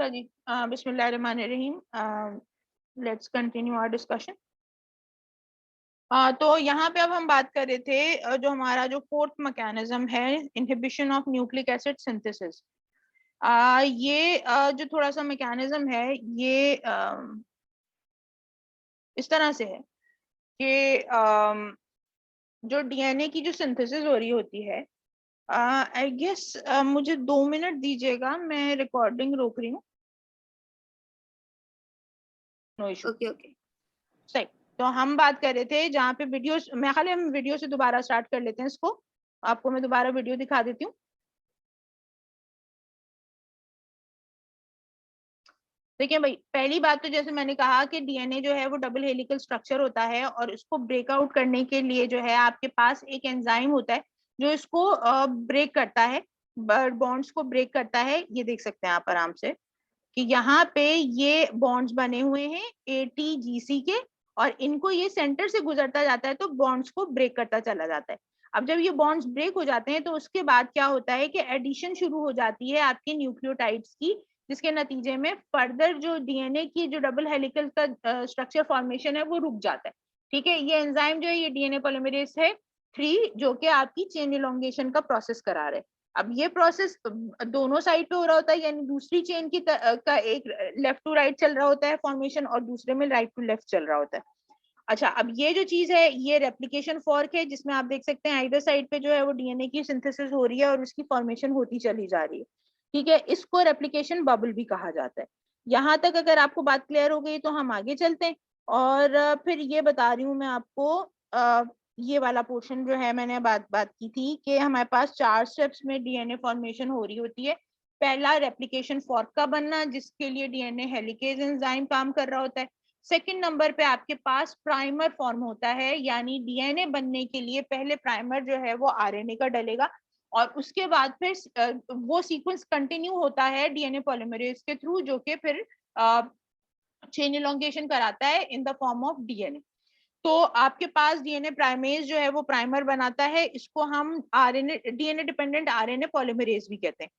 जी बिस्मिल्लाहिर्रहमानिर्रहीम। Let's continue our discussion. तो यहाँ पे अब हम बात कर रहे थे जो हमारा जो फोर्थ मैकेनिज्म है, inhibition of nucleic acid synthesis. ये जो थोड़ा सा मैकेनिज्म है, ये इस तरह से है कि जो डीएनए की जो सिंथेसिस हो रही होती है, आई गेस मुझे 2 मिनट दीजिएगा, मैं रिकॉर्डिंग रोक रही हूँ। No issue. ओके ओके सही। तो हम बात कर रहे थे जहाँ पे वीडियो, मैं खाली हम वीडियो से दोबारा स्टार्ट कर लेते हैं इसको। आपको मैं दोबारा वीडियो दिखा देती हूँ। देखिए भाई, पहली बात तो जैसे मैंने कहा कि डीएनए जो है वो डबल हेलिकल स्ट्रक्चर होता है, और इसको ब्रेकआउट करने के लिए जो है आपके पास एक एंजाइम होता है जो इसको ब्रेक करता है, बॉन्ड्स को ब्रेक करता है। ये देख सकते हैं आप आराम से कि यहाँ पे ये बॉन्ड्स बने हुए हैं ATGC के, और इनको ये सेंटर से गुजरता जाता है तो बॉन्ड्स को ब्रेक करता चला जाता है। अब जब ये बॉन्ड्स ब्रेक हो जाते हैं तो उसके बाद क्या होता है कि एडिशन शुरू हो जाती है आपके न्यूक्लियोटाइड्स की, जिसके नतीजे में फर्दर जो डीएनए की जो डबल हेलिकल का स्ट्रक्चर फॉर्मेशन है वो रुक जाता है। ठीक है, ये एंजाइम जो है ये डीएनए पॉलीमरेज है 3, जो कि आपकी चेन इलोंगेशन का प्रोसेस करा रहे हैं। अब ये प्रोसेस दोनों साइड पे हो रहा होता है, यानी दूसरी चेन की का एक लेफ्ट टू राइट चल रहा होता है फॉर्मेशन, और दूसरे में राइट टू लेफ्ट चल रहा होता है। अच्छा, अब ये जो चीज है ये रेप्लिकेशन फॉर्क है, जिसमें आप देख सकते हैं इधर साइड पे जो है वो डीएनए की सिंथेसिस हो रही है और उसकी फॉर्मेशन होती चली जा रही है। ठीक है, इसको रेप्लिकेशन बबल भी कहा जाता है। यहाँ तक अगर आपको बात क्लियर हो गई तो हम आगे चलते हैं। और फिर ये बता रही हूँ मैं आपको, ये वाला पोर्शन जो है मैंने बात बात की थी कि हमारे पास 4 स्टेप्स में डीएनए फॉर्मेशन हो रही होती है। पहला रेप्लिकेशन फॉर्क का बनना, जिसके लिए डीएनए हेलिकेज एंजाइम काम कर रहा होता है। सेकंड नंबर पे आपके पास प्राइमर फॉर्म होता है, यानी डीएनए बनने के लिए पहले प्राइमर जो है वो आरएनए का डलेगा, और उसके बाद फिर वो सीक्वेंस कंटिन्यू होता है डीएनए पॉलीमरेज के थ्रू, जो कि फिर चेन इलोंगेशन कराता है in the form of DNA. तो आपके पास डीएनए प्राइमेज जो है वो प्राइमर बनाता है, इसको हम RNA DNA dependent RNA polymerase भी कहते हैं।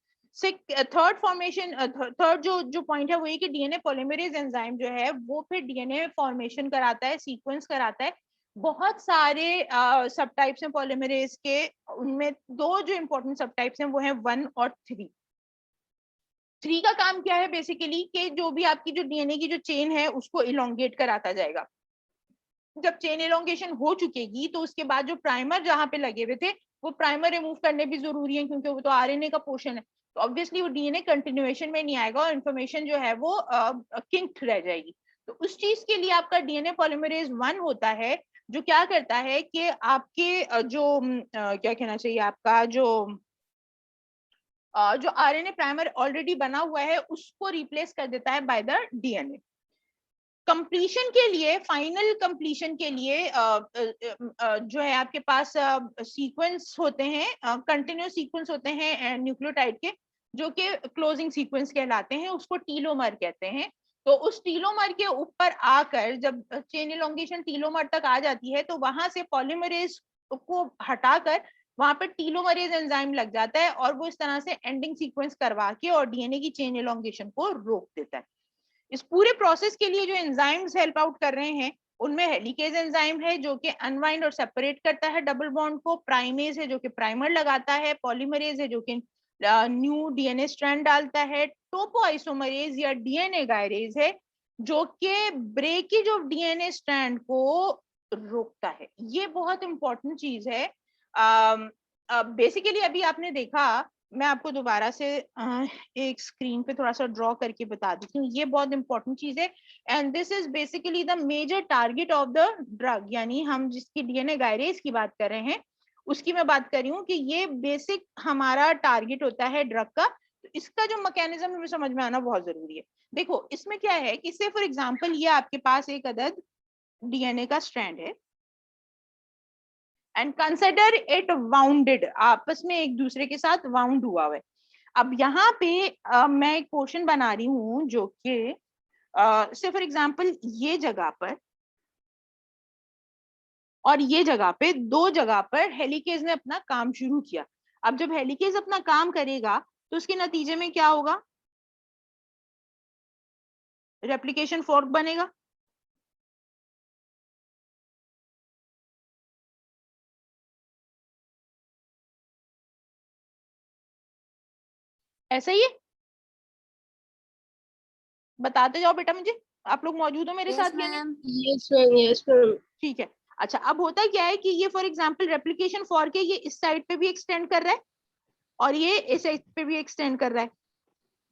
थर्ड फॉर्मेशन, थर्ड जो पॉइंट है वो ये कि डीएनए पॉलीमरेज एंजाइम जो है वो फिर डीएनए फॉर्मेशन कराता है, सीक्वेंस कराता है। बहुत सारे सब टाइप्स हैं पॉलीमरेज के, उनमें 2 जो इंपॉर्टेंट सब टाइप्स हैं वो हैं 1 और 3। 3 का काम क्या है बेसिकली कि जो भी आपकी जो डीएनए की जो चेन है उसको इलोंगेट कराता जाएगा। जब चेन एलोंगेशन हो चुकेगी तो उसके बाद जो प्राइमर जहां पे लगे हुए थे वो प्राइमर रिमूव करने भी जरूरी है, क्योंकि वो तो आरएनए का पोर्शन है। तो ऑब्वियसली वो डीएनए कंटिन्यूएशन में नहीं आएगा और इन्फॉर्मेशन जो है वो किंक्ड रह जाएगी। तो उस चीज के लिए आपका डीएनए पॉलीमरेज 1 होता है, जो क्या करता है कि आपके क्या कहना चाहिए, आपका जो आरएनए प्राइमर ऑलरेडी बना हुआ है उसको रिप्लेस कर देता है बाय द डीएनए। कंप्लीशन के लिए, फाइनल कंप्लीशन के लिए जो है आपके पास सीक्वेंस होते हैं, कंटिन्यूस सीक्वेंस होते हैं न्यूक्लियोटाइड के, जो कि क्लोजिंग सीक्वेंस कहलाते हैं, उसको टीलोमर कहते हैं। तो उस टीलोमर के ऊपर आकर जब चेन इलोंगेशन टीलोमर तक आ जाती है तो वहां से पॉलीमरेज को हटाकर वहां पर टीलोमरेज एंजाइम लग जाता है, और वो इस तरह से एंडिंग सीक्वेंस करवा के और डीएनए की चेन इलोंगेशन को रोक देता है। इस पूरे प्रोसेस के लिए जो एंजाइम्स हेल्प आउट कर रहे हैं उनमें हेलिकेज एंजाइम है जो कि अनवाइंड और सेपरेट करता है डबल बॉन्ड को, प्राइमेज है जो कि प्राइमर लगाता है, पॉलीमरेज है जो कि न्यू डीएनए स्ट्रैंड डालता है, टोपोआइसोमरेज या डीएनए गायरेज है जो कि ब्रेकेज ऑफ डीएनए स्ट्रैंड को रोकता है। ये बहुत इंपॉर्टेंट चीज है। बेसिकली अभी आपने देखा, मैं आपको दोबारा से एक स्क्रीन पे थोड़ा सा ड्रॉ करके बता देती हूँ, ये बहुत इंपॉर्टेंट चीज है। And this is basically the major target of the drug, यानी हम जिसकी डीएनए गायरेज की बात कर रहे हैं उसकी मैं बात कर रही हूँ कि ये बेसिक हमारा टारगेट होता है ड्रग का। तो इसका जो मैकेनिज्म हमें समझ में आना बहुत जरूरी है। देखो इसमें क्या है कि से फॉर एग्जाम्पल ये आपके पास एक अदद डीएनए का स्ट्रैंड है एंड कंसिडर इट वाउंडेड, आपस में एक दूसरे के साथ वाउंड हुआ है। अब यहाँ पे मैं एक पोर्शन बना रही हूँ जो कि से फॉर एग्जाम्पल ये जगह पर और ये जगह पे, 2 जगह पर हेलिकेज ने अपना काम शुरू किया। अब जब हेलिकेज अपना काम करेगा तो उसके नतीजे में क्या होगा, रेप्लिकेशन फॉर्क बनेगा। ऐसा ही है, बताते जाओ बेटा मुझे, आप लोग मौजूद हो मेरे साथ या नहीं? Yes ma'am, yes ma'am. ठीक है। अच्छा, अब होता क्या है कि ये फॉर एग्जांपल रेप्लिकेशन फॉर्क है, ये इस साइड पे भी एक्सटेंड कर रहा है और ये इस साइड पे भी एक्सटेंड कर रहा है,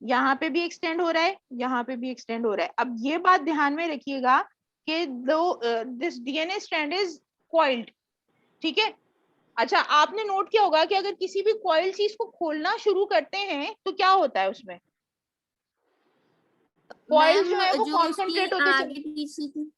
यहाँ पे भी एक्सटेंड हो रहा है, यहाँ पे भी एक्सटेंड हो रहा है। अब ये बात ध्यान में रखिएगा कि दो this DNA strand is coiled, ठीक है। अच्छा, आपने नोट किया होगा कि अगर किसी भी कॉइल चीज को खोलना शुरू करते हैं तो क्या होता है उसमें, कॉइल जो है मैम वो जो उसकी कॉन्सेंट्रेट होते चले आगे पीछे की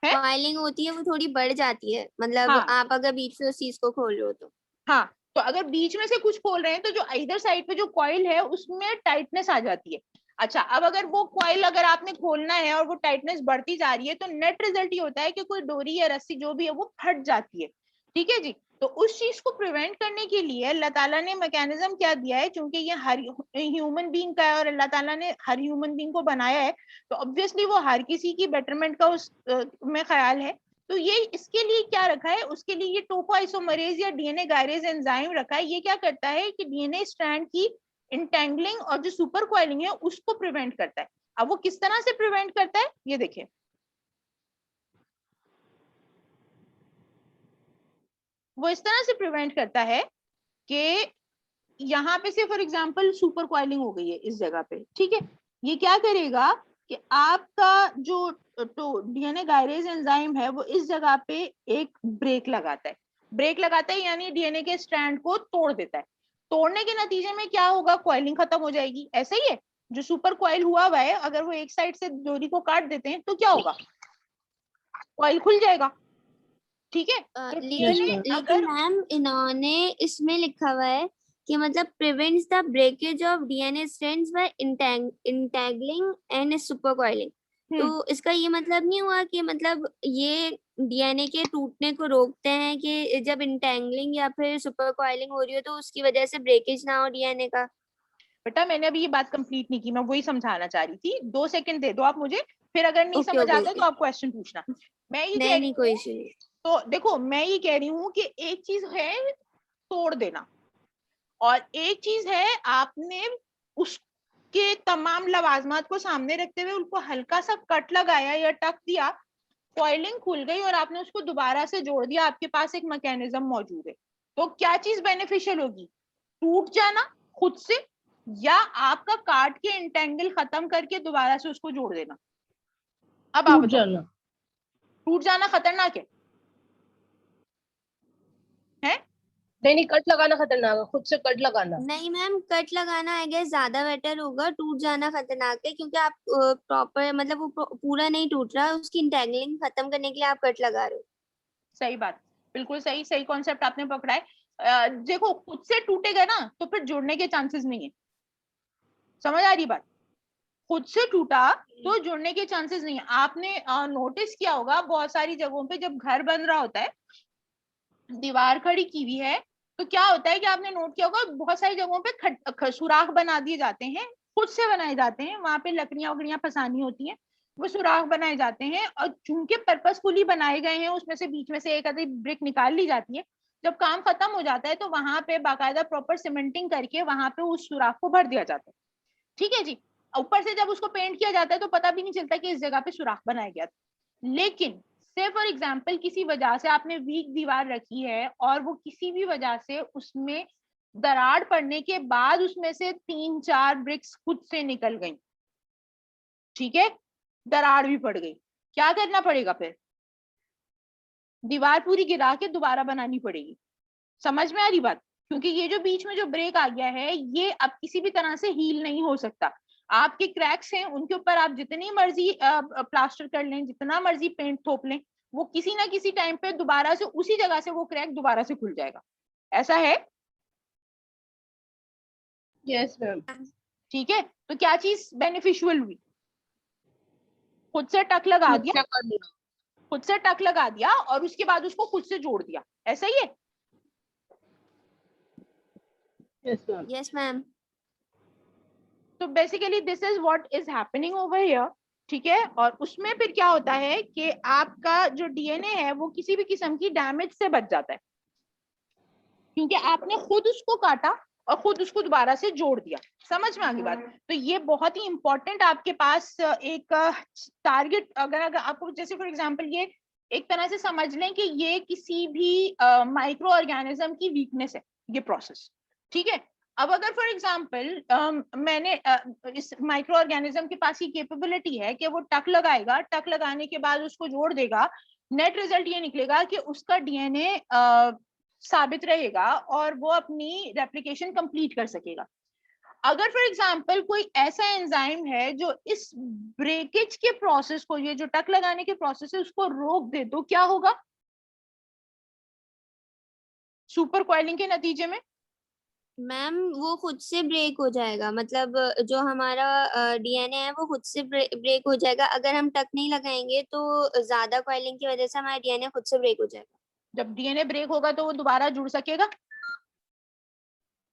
हैं। कॉइलिंग होती है वो थोड़ी बढ़ जाती है, मतलब हाँ आप अगर बीच में उस चीज को खोल रहे हो तो। हाँ, तो अगर बीच में से कुछ खोल रहे हैं तो जो इधर साइड पे जो कॉइल है उसमें टाइटनेस आ जाती है। अच्छा, अब अगर वो कॉइल अगर आपने खोलना है और वो टाइटनेस बढ़ती जा रही है तो नेट रिजल्ट ये होता है कि कोई डोरी या रस्सी जो भी है वो फट जाती है, ठीक है जी। तो उस चीज को प्रिवेंट करने के लिए अल्लाह ताला ने मैकेनिज्म क्या दिया है, क्योंकि ये हर ह्यूमन बीइंग का है और अल्लाह ताला ने हर ह्यूमन बीइंग को बनाया है, तो ऑब्वियसली वो हर किसी की बेटरमेंट का उस में ख्याल है। तो ये इसके लिए क्या रखा है, उसके लिए ये टोकोआइसोमरेज या डीएनए गायरेज एंजाइम रखा है। ये क्या करता है कि डीएनए स्ट्रैंड की इंटेंगलिंग और जो सुपर कॉइलिंग है उसको प्रिवेंट करता है। अब वो किस तरह से प्रिवेंट करता है ये देखिए, वो इस तरह से प्रिवेंट करता है कि यहाँ पे से फॉर एग्जांपल सुपर कॉइलिंग हो गई है इस जगह पे, ठीक है। ये क्या करेगा कि आपका जो तो डीएनए गायरेज एंजाइम है वो इस जगह पे एक ब्रेक लगाता है, ब्रेक लगाता है यानी डीएनए के स्ट्रैंड को तोड़ देता है। तोड़ने के नतीजे में क्या होगा, कॉइलिंग खत्म हो जाएगी, ऐसा ही है। जो सुपर कॉइल हुआ हुआ है अगर वो एक साइड से डोरी को काट देते हैं तो क्या होगा, कॉइल खुल जाएगा, ठीक है। तो डीएनए लेकिन अगर मैम इन्होंने इसमें लिखा हुआ है कि मतलब prevents the breakage of DNA strands by entangling and super coiling, तो इसका ये मतलब नहीं हुआ कि मतलब ये डीएनए के टूटने को रोकते हैं कि जब इंटैंगलिंग या फिर सुपर कॉइलिंग हो रही हो तो उसकी वजह से ब्रेकेज ना हो डीएनए का। बेटा मैंने अभी ये बात कंप्लीट नहीं की, मैं वही समझाना चाह रही थी, 2 सेकंड दे दो आप मुझे, फिर अगर नहीं ओके समझ ओके आता तो ओके, आप क्वेश्चन पूछना। मैं ये कह नहीं रही नहीं कोई हूँ, इशू नहीं। तो देखो मैं ये कह रही हूँ कि एक चीज है तोड़ देना और एक चीज है आपने उसके तमाम लवाजमात को सामने रखते हुए उनको हल्का सा कट लगाया या टक दिया, कॉइलिंग खुल गई और आपने उसको दोबारा से जोड़ दिया, आपके पास एक मैकेनिज्म मौजूद है। तो क्या चीज बेनिफिशियल होगी, टूट जाना खुद से या आपका काट के इंटेंगल खत्म करके दोबारा से उसको जोड़ देना? अब आप टूट बताओ, जाना। टूट जाना खतरनाक है? नहीं नहीं, कट लगाना खतरनाक है, खुद से कट लगाना। नहीं मैम, कट लगाना आई गेस ज्यादा बेटर होगा, टूट जाना खतरनाक है क्योंकि आप प्रॉपर मतलब वो पूरा नहीं टूट रहा, उसकी इंटेंगलिंग खत्म करने के लिए आप कट लगा रहे हो। सही बात, बिल्कुल सही, सही कॉन्सेप्ट आपने पकड़ा है। देखो खुद से टूटेगा ना तो फिर जुड़ने के चांसेस नहीं है, समझ आ रही बात, खुद से टूटा तो जुड़ने के चांसेस नहीं है। आपने नोटिस किया होगा बहुत सारी जगहों पे जब घर बन रहा होता है, दीवार खड़ी की हुई है, तो क्या होता है कि आपने नोट किया होगा बहुत सारी जगहों पे सुराख बना दिए जाते हैं, खुद से बनाए जाते हैं, वहां पे लकड़ियां वकड़ियां फंसानी होती हैं, वो सुराख बनाए जाते हैं और चूंकि पर्पसफुली बनाए गए हैं उसमें से बीच में से एक आधी ब्रिक निकाल ली जाती है। जब काम खत्म हो जाता है तो वहां पे बाकायदा प्रॉपर सीमेंटिंग करके वहां पे उस सुराख को भर दिया जाता है, ठीक है जी। ऊपर से जब उसको पेंट किया जाता है तो पता भी नहीं चलता कि इस जगह पे सुराख बनाया गया था। लेकिन से फॉर एग्जाम्पल किसी वजह से आपने वीक दीवार रखी है और वो किसी भी वजह से उसमें दरार पड़ने के बाद उसमें से 3-4 ब्रिक्स खुद से निकल गई, ठीक है, दरार भी पड़ गई, क्या करना पड़ेगा फिर, दीवार पूरी गिरा के दोबारा बनानी पड़ेगी। समझ में आ रही बात, क्योंकि ये जो बीच में जो ब्रेक आ गया है ये अब किसी भी तरह से हील नहीं हो सकता। आपके क्रैक्स हैं उनके ऊपर आप जितनी मर्जी प्लास्टर कर लें, जितना मर्जी पेंट थोप लें, वो किसी ना किसी टाइम पे दोबारा से उसी जगह से वो क्रैक दोबारा से खुल जाएगा, ऐसा है। Yes ma'am. ठीक है, तो क्या चीज बेनिफिशियल हुई, खुद से टक लगा खुद दिया, से कर लेना। खुद से टक लगा दिया और उसके बाद उसको खुद से जोड़ दिया, ऐसा ही है। Yes ma'am. Yes ma'am. So basically this is what is happening over here. ठीक है, और उसमें फिर क्या होता है कि आपका जो डीएनए है वो किसी भी किस्म की डैमेज से बच जाता है, क्योंकि आपने खुद उसको काटा और खुद उसको दोबारा से जोड़ दिया। समझ में आ गई बात? तो ये बहुत ही इंपॉर्टेंट आपके पास एक टारगेट, अगर आपको जैसे फॉर एग्जांपल ये एक तरह से समझ लें कि ये किसी भी माइक्रो ऑर्गेनिज्म की वीकनेस है ये प्रोसेस, ठीक है। अब अगर फॉर एग्जांपल मैंने इस माइक्रो ऑर्गेनिज्म के पास ये कैपेबिलिटी है कि वो टक लगाएगा, टक लगाने के बाद उसको जोड़ देगा, नेट रिजल्ट ये निकलेगा कि उसका डीएनए साबित रहेगा और वो अपनी रेप्लिकेशन कंप्लीट कर सकेगा। अगर फॉर एग्जांपल कोई ऐसा एंजाइम है जो इस ब्रेकेज के प्रोसेस को, ये जो टक लगाने के प्रोसेस है, उसको रोक दे, तो क्या होगा सुपर कॉइलिंग के नतीजे में? मैम वो खुद से ब्रेक हो जाएगा, मतलब जो हमारा डीएनए है वो खुद से ब्रेक हो जाएगा। अगर हम टक नहीं लगाएंगे तो ज्यादा कॉइलिंग की वजह से हमारा डीएनए खुद से ब्रेक हो जाएगा। जब डीएनए ब्रेक होगा तो वो दोबारा जुड़ सकेगा?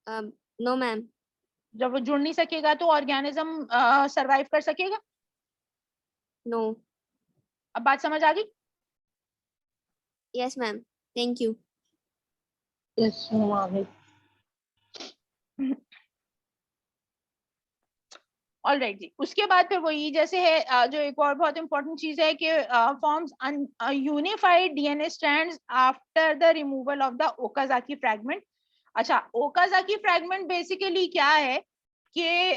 No ma'am. जब वो जुड़ नहीं सकेगा तो ऑर्गेनिज्म सरवाइव कर सकेगा? नो। अब बात समझ आ गई? Yes ma'am, thank you. Yes ma'am. All right जी। उसके बाद फिर वही जैसे है जो एक और बहुत इंपॉर्टेंट चीज है कि forms unified DNA strands after the removal of the Okazaki fragment. अच्छा, ओकाजाकी फ्रैगमेंट बेसिकली क्या है कि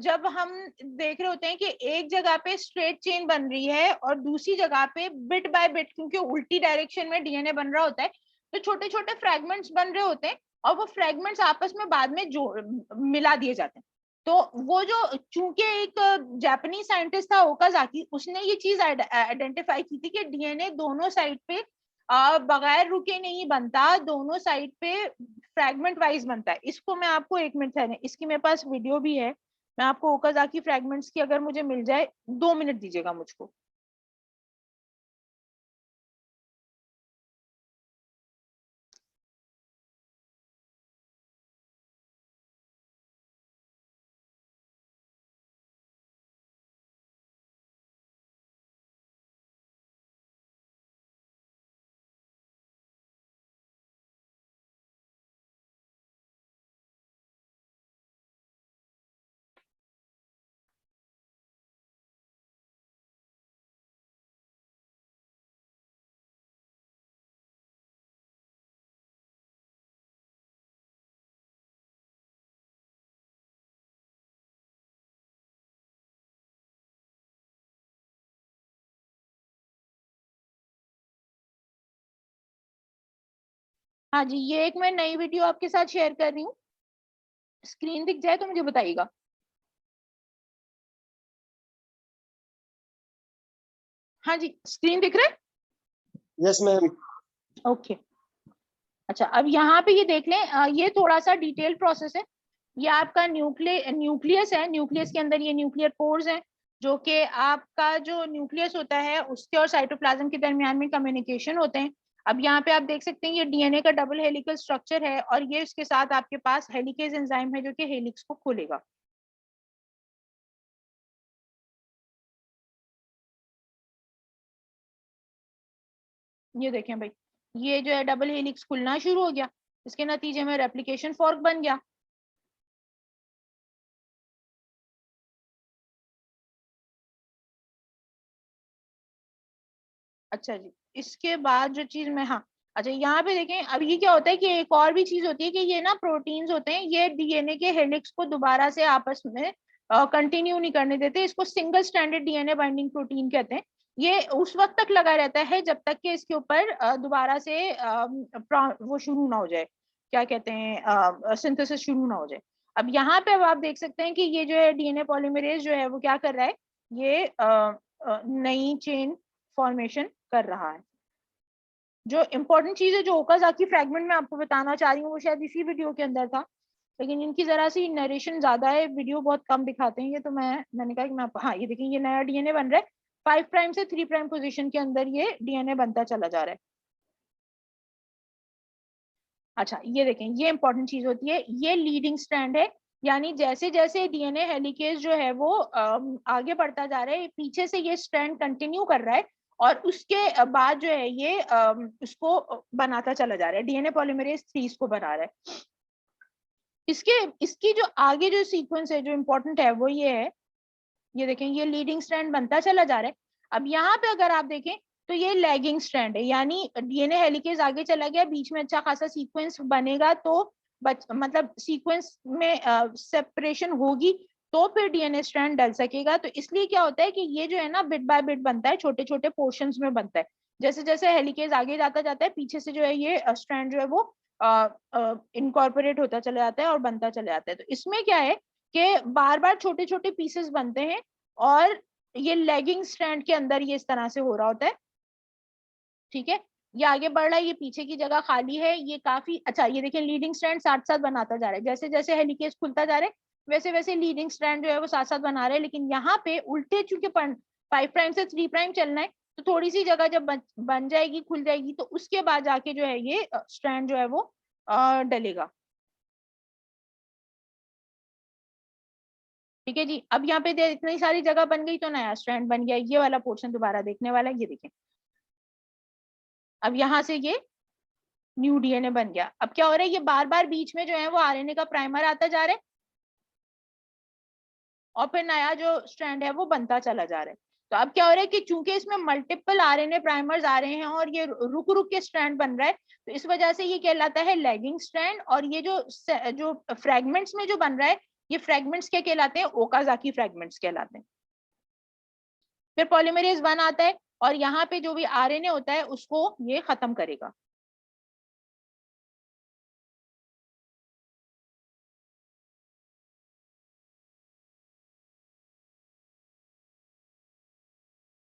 जब हम देख रहे होते हैं कि एक जगह पे स्ट्रेट चेन बन रही है और दूसरी जगह पे बिट बाय बिट, क्योंकि उल्टी डायरेक्शन में डीएनए बन रहा होता है, तो छोटे छोटे फ्रैगमेंट्स बन रहे होते हैं और वो फ्रैगमेंट्स आपस में बाद में जोड़ मिला दिए जाते हैं। तो वो जो, चूंकि एक जापानीज साइंटिस्ट था ओकाजाकी, उसने ये चीज आइडेंटिफाई की थी कि डीएनए दोनों साइड पे बगैर रुके नहीं बनता, दोनों साइड पे फ्रैगमेंट वाइज बनता है। इसको मैं आपको 1 मिनट है, इसकी मेरे पास वीडियो भी है, मैं आपको ओकाजाकी फ्रैगमेंट्स की अगर मुझे मिल जाए, 2 मिनट दीजिएगा मुझको। हाँ जी, ये एक मैं नई वीडियो आपके साथ शेयर कर रही हूँ, स्क्रीन दिख जाए तो मुझे बताइएगा। हाँ जी, स्क्रीन दिख रहा है? Yes ma'am. ओके। अच्छा, अब यहाँ पे ये देख लें, ये थोड़ा सा डिटेल प्रोसेस है। ये आपका न्यूक्लियस है, न्यूक्लियस के अंदर ये न्यूक्लियर पोर्स हैं, जो कि आपका जो न्यूक्लियस होता है उसके और साइटोप्लाज्म के दरमियान में कम्युनिकेशन होते हैं। अब यहाँ पे आप देख सकते हैं ये डीएनए का डबल हेलिकल स्ट्रक्चर है और ये इसके साथ आपके पास हेलिकेज एंजाइम है जो कि हेलिक्स को खोलेगा। ये देखें भाई, ये जो है डबल हेलिक्स खुलना शुरू हो गया, इसके नतीजे में रेप्लिकेशन फॉर्क बन गया। अच्छा जी, इसके बाद जो चीज मैं, हाँ, अच्छा यहाँ पे देखें, अब ये क्या होता है कि एक और भी चीज होती है कि ये ना प्रोटीन्स होते हैं, ये डीएनए के हेलिक्स को दोबारा से आपस में कंटिन्यू नहीं करने देते, इसको single stranded DNA binding protein कहते हैं। ये उस वक्त तक लगा रहता है जब तक कि इसके ऊपर दोबारा से वो शुरू ना हो जाए, क्या कहते हैं, सिंथेसिस शुरू ना हो जाए। अब यहाँ पे अब आप देख सकते हैं कि ये जो है डीएनए पॉलीमरेज जो है वो क्या कर रहा है, ये नई चेन फॉर्मेशन कर रहा है। जो इंपॉर्टेंट चीज है जो ओकाजाकी फ्रैगमेंट में आपको बताना चाह रही हूँ वो शायद इसी वीडियो के अंदर था, लेकिन इनकी जरा सी नरेशन ज्यादा है, वीडियो बहुत कम दिखाते हैं ये, तो मैंने कहा कि मैं हाँ, ये देखिए ये नया डीएनए बन रहा है, 5 प्राइम से 3 प्राइम पोजीशन के अंदर ये डीएनए बनता चला जा रहा है। अच्छा, ये देखें, ये इंपॉर्टेंट चीज होती है, ये लीडिंग स्ट्रैंड है, यानी जैसे जैसे डीएनए हेलिकेज जो है वो आगे बढ़ता जा रहा है, पीछे से ये स्ट्रैंड कंटिन्यू कर रहा है और उसके बाद जो है ये उसको बनाता चला जा रहा है, डीएनए पॉलीमरेज 3 इसको बना रहा है। इसकी जो आगे जो सीक्वेंस है जो इम्पोर्टेंट है वो ये है, ये देखें ये लीडिंग स्ट्रैंड बनता चला जा रहा है। अब यहाँ पे अगर आप देखें तो ये लैगिंग स्ट्रैंड है, यानी डीएनए हेलिकेज आगे चला गया, बीच में अच्छा खासा सीक्वेंस बनेगा तो मतलब सीक्वेंस में सेपरेशन होगी तो फिर डीएनए स्ट्रैंड डल सकेगा। तो इसलिए क्या होता है कि ये जो है ना बिट बाय बिट बनता है, छोटे छोटे पोर्शंस में बनता है। जैसे जैसे हेलिकेज आगे जाता जाता है पीछे से जो है ये स्ट्रैंड जो है वो इनकॉर्पोरेट होता चला जाता है और बनता चला जाता है। तो इसमें क्या है कि बार बार छोटे छोटे पीसेस बनते हैं और ये लेगिंग स्ट्रैंड के अंदर ये इस तरह से हो रहा होता है। ठीक है, ये आगे बढ़ रहा है, ये पीछे की जगह खाली है, ये काफी अच्छा, ये देखिए लीडिंग स्ट्रैंड साथ साथ बनाता जा रहा है, जैसे जैसे हेलिकेज खुलता जा रहा है वैसे वैसे लीडिंग स्ट्रैंड जो है वो साथ साथ बना रहे हैं। लेकिन यहाँ पे उल्टे चूंकि 5' से 3' चलना है तो थोड़ी सी जगह जब बन जाएगी, खुल जाएगी, तो उसके बाद जाके जो है ये स्ट्रैंड जो है वो डलेगा। ठीक है जी, अब यहाँ पे इतनी सारी जगह बन गई तो नया स्ट्रैंड बन गया, ये वाला पोर्शन दोबारा देखने वाला है। ये देखें अब यहाँ से ये न्यू डीएनए बन गया। अब क्या हो रहा है, ये बार बार बीच में जो है वो आरएनए का प्राइमर आता जा रहा है और फिर नया जो स्ट्रैंड है वो बनता चला जा रहा है। तो अब क्या हो रहा है कि चूंकि इसमें मल्टीपल आरएनए प्राइमर्स आ रहे हैं और ये रुक रुक के स्ट्रैंड बन रहा है, तो इस वजह से ये कहलाता है लैगिंग स्ट्रैंड। और ये जो फ्रेगमेंट्स में जो बन रहा है, ये फ्रेगमेंट्स क्या कहलाते हैं, ओकाजाकी फ्रेगमेंट्स कहलाते हैं। फिर पॉलीमरेज 1 आता है और यहाँ पे जो भी आरएनए होता है उसको ये खत्म करेगा।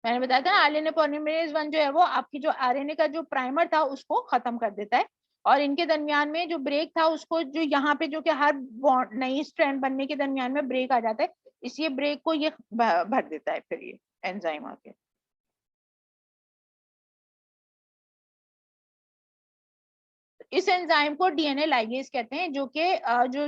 मैंने बताया था आरएनए पॉलीमरेज 1 जो है वो आपकी जो आरएनए का जो प्राइमर था उसको खत्म कर देता है और इनके दरमियान में जो ब्रेक था उसको, जो यहाँ पे जो कि हर नई स्ट्रैंड बनने के दरमियान में ब्रेक आ जाता है, इसलिए ब्रेक को ये भर देता है फिर ये एंजाइम आके। इस एंजाइम को डीएनए लाइगेज कहते हैं, जो कि जो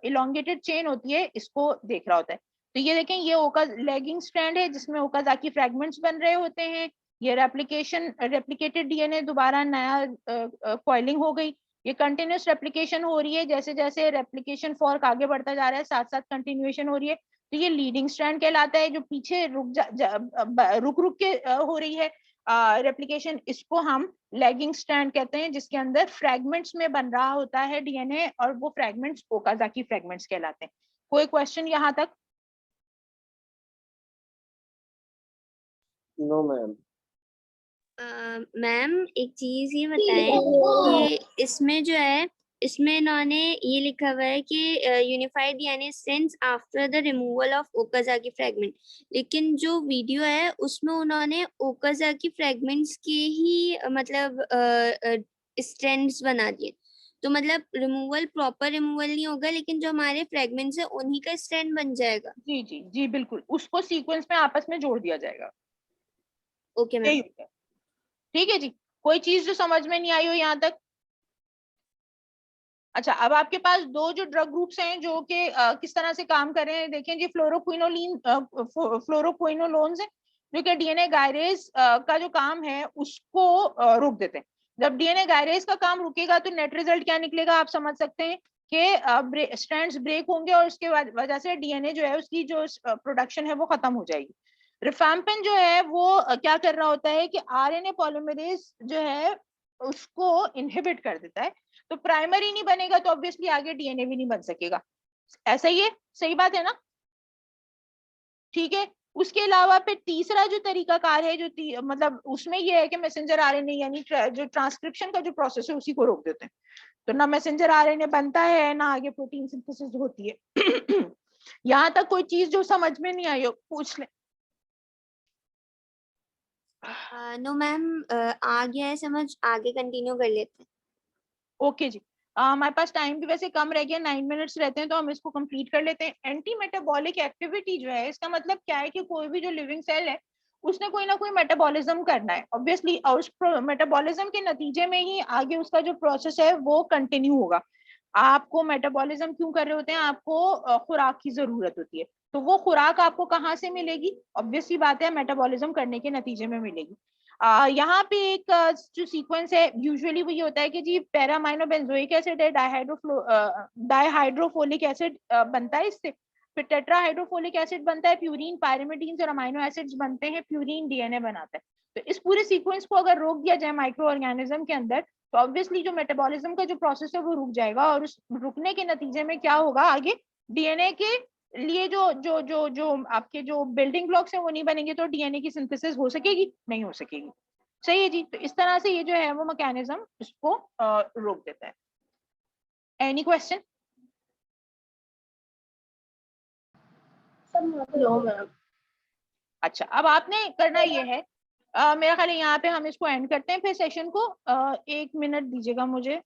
इलोंगेटेड चेन होती है इसको देख रहा होता है। तो ये देखें ये ओका लैगिंग स्ट्रैंड है जिसमें ओकाजाकी फ्रैगमेंट्स बन रहे होते हैं। ये रेप्लिकेटेड डीएनए दोबारा नया कॉइलिंग हो गई, ये कंटिन्यूस रेप्लिकेशन हो रही है, जैसे जैसे रेप्लिकेशन फॉर्क आगे बढ़ता जा रहा है साथ साथ कंटिन्यूएशन हो रही है। तो ये लीडिंग स्ट्रैंड कहलाता है, जो पीछे रुक रुक के हो रही है रेप्लिकेशन, इसको हम लैगिंग स्ट्रैंड कहते हैं, जिसके अंदर फ्रैगमेंट्स में बन रहा होता है डीएनए और वो फ्रैगमेंट्स ओकाजाकी फ्रैगमेंट्स कहलाते हैं। कोई क्वेश्चन यहाँ तक? No ma'am. मैम एक चीज ये बताएं कि इसमें जो है, इसमें इन्होंने ये लिखा हुआ है कि unified DNA strands after the removal of Okazaki fragment, लेकिन जो वीडियो है उसमें उन्होंने ओकाजाकी फ्रैगमेंट्स के ही मतलब स्ट्रैंड्स बना दिए। तो मतलब रिमूवल प्रॉपर रिमूवल नहीं होगा, लेकिन जो हमारे फ्रैगमेंट्स है उन्हीं का स्ट्रैंड बन जाएगा। जी जी जी बिल्कुल, उसको सीक्वेंस में आपस में जोड़ दिया जाएगा। Okay ma'am. ठीक है जी, कोई चीज जो समझ में नहीं आई हो यहाँ तक? अच्छा, अब आपके पास दो जो ड्रग ग्रुप्स हैं जो कि किस तरह से काम कर रहे हैं देखें जी। फ्लोरोक्विनोलोन्स है जो कि डीएनए गायरेज का जो काम है उसको रोक देते हैं। जब डीएनए गायरेज का काम रुकेगा तो नेट रिजल्ट क्या निकलेगा, आप समझ सकते हैं कि स्ट्रैंड्स ब्रेक होंगे और उसके वजह से डीएनए जो है उसकी जो प्रोडक्शन है वो खत्म हो जाएगी। रिफैम्पिन जो है वो क्या कर रहा होता है कि आरएनए पॉलीमरेज जो है उसको इनहिबिट कर देता है, तो प्राइमरी नहीं बनेगा तो ऑब्वियसली आगे डीएनए भी नहीं बन सकेगा। ऐसा ही है, सही बात है ना? ठीक है, उसके अलावा फिर तीसरा जो तरीकाकार है जो मतलब उसमें ये है कि मैसेंजर आरएनए यानी जो ट्रांसक्रिप्शन का जो प्रोसेस है उसी को रोक देते हैं। तो ना मैसेंजर आरएनए बनता है ना आगे प्रोटीन सिंथेसिस होती है। यहाँ तक कोई चीज जो समझ में नहीं आई हो पूछ ले। नो मैम, आ गया है समझ, आगे कंटिन्यू कर लेते हैं। ओके जी, हमारे पास टाइम भी वैसे कम रह गया, 9 मिनट्स रहते हैं तो हम इसको कंप्लीट कर लेते हैं। एंटी मेटाबॉलिक एक्टिविटी जो है इसका मतलब क्या है कि कोई भी जो लिविंग सेल है उसने कोई ना कोई मेटाबॉलिज्म करना है ऑब्वियसली, और उस मेटाबॉलिज्म के नतीजे में ही आगे उसका जो प्रोसेस है वो कंटिन्यू होगा। आपको मेटाबॉलिज्म क्यों कर रहे होते हैं, आपको खुराक की जरूरत होती है, तो वो खुराक आपको कहाँ से मिलेगी, ऑब्वियसली बात है मेटाबॉलिज्म करने के नतीजे में मिलेगी। यहाँ पे एक जो सीक्वेंस है यूजुअली वो ये होता है कि जी पैरामाइनो बेंजोइक एसिड है, डाइहाइड्रोफोलिक एसिड बनता है इससे, फिर टेट्राहाइड्रोफोलिक एसिड बनता है, प्यूरीन, पायरिमिडीन और अमाइनो एसिड्स बनते हैं, प्यूरीन डीएनए बनाता है। तो इस पूरे सीक्वेंस को अगर रोक दिया जाए माइक्रो ऑर्गेनिज्म के अंदर, तो ऑब्वियसली जो मेटाबॉलिज्म का जो प्रोसेस है वो रुक जाएगा, और उस रुकने के नतीजे में क्या होगा, आगे डीएनए के लिए जो आपके जो बिल्डिंग ब्लॉक्स हैं वो नहीं बनेंगे, तो डीएनए की सिंथेसिस हो सकेगी, नहीं हो सकेगी। सही है जी, तो इस तरह से ये जो है वो मैकेनिज्म इसको रोक देता है। Any question? No ma'am. अच्छा, अब आपने करना ये है, मेरा ख्याल है यहाँ पे हम इसको एंड करते हैं, फिर सेशन को 1 मिनट दीजिएगा मुझे।